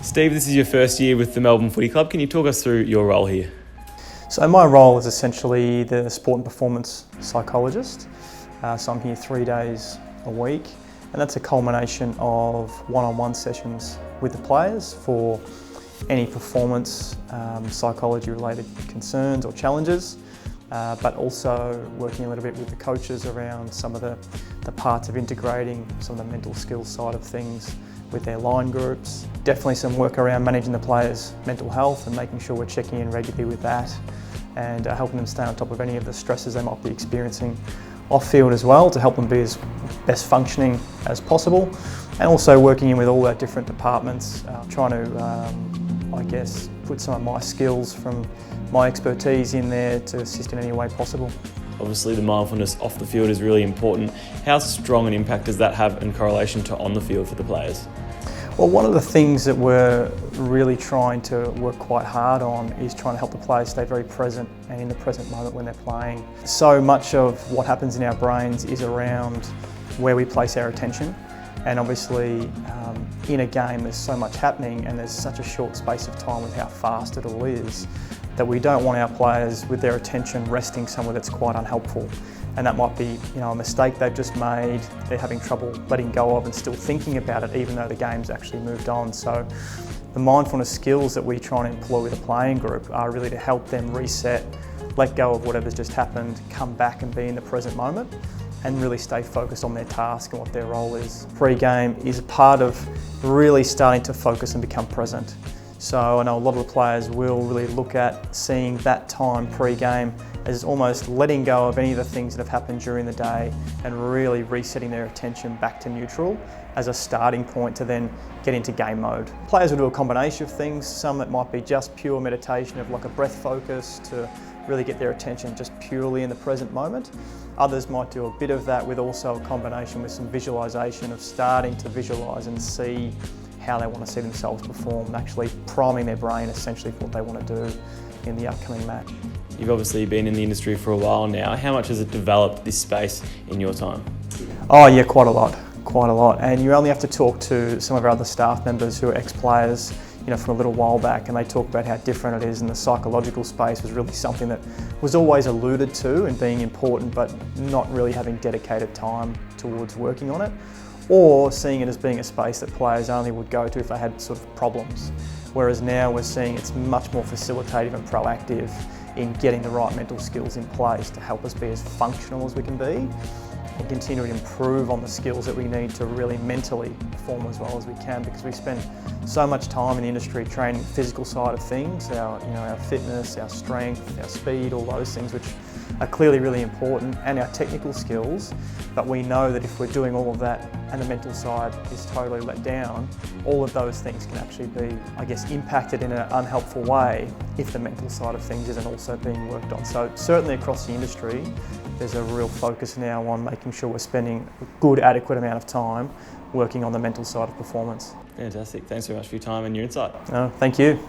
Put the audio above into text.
Steve, this is your first year with the Melbourne Footy Club. Can you talk us through your role here? So my role is essentially the sport and performance psychologist. So I'm here 3 days a week, and that's a culmination of one-on-one sessions with the players for any performance psychology related concerns or challenges, but also working a little bit with the coaches around some of the parts of integrating some of the mental skills side of things with their line groups. Definitely some work around managing the players' mental health and making sure we're checking in regularly with that, and helping them stay on top of any of the stresses they might be experiencing off-field as well, to help them be as best functioning as possible, and also working in with all our different departments, trying to I guess put some of my skills from my expertise in there to assist in any way possible. Obviously the mindfulness off the field is really important. How strong an impact does that have in correlation to on the field for the players? Well, one of the things that we're really trying to work quite hard on is trying to help the players stay very present and in the present moment when they're playing. So much of what happens in our brains is around where we place our attention, and obviously in a game there's so much happening and there's such a short space of time with how fast it all is, that we don't want our players with their attention resting somewhere that's quite unhelpful. And that might be, a mistake they've just made, they're having trouble letting go of and still thinking about it even though the game's actually moved on. So the mindfulness skills that we try and employ with the playing group are really to help them reset, let go of whatever's just happened, come back and be in the present moment, and really stay focused on their task and what their role is. Pre-game is a part of really starting to focus and become present. So I know a lot of the players will really look at seeing that time pre-game as almost letting go of any of the things that have happened during the day and really resetting their attention back to neutral as a starting point to then get into game mode. Players will do a combination of things, some that might be just pure meditation of like a breath focus to really get their attention just purely in the present moment. Others might do a bit of that with also a combination with some visualisation of starting to visualise and see how they want to see themselves perform and actually priming their brain essentially for what they want to do in the upcoming match. You've obviously been in the industry for a while now. How much has it developed, this space, in your time? Oh yeah, quite a lot. And you only have to talk to some of our other staff members who are ex-players, from a little while back, and they talk about how different it is, and the psychological space was really something that was always alluded to and being important, but not really having dedicated time towards working on it, or seeing it as being a space that players only would go to if they had sort of problems. Whereas now we're seeing it's much more facilitative and proactive in getting the right mental skills in place to help us be as functional as we can be and continue to improve on the skills that we need to really mentally perform as well as we can, because we spend so much time in the industry training the physical side of things, our fitness, our strength, our speed, all those things which are clearly really important, and our technical skills, but we know that if we're doing all of that and the mental side is totally let down, all of those things can actually be, impacted in an unhelpful way if the mental side of things isn't also being worked on. So certainly across the industry, there's a real focus now on making sure we're spending a good, adequate amount of time working on the mental side of performance. Fantastic. Thanks very much for your time and your insight. Thank you.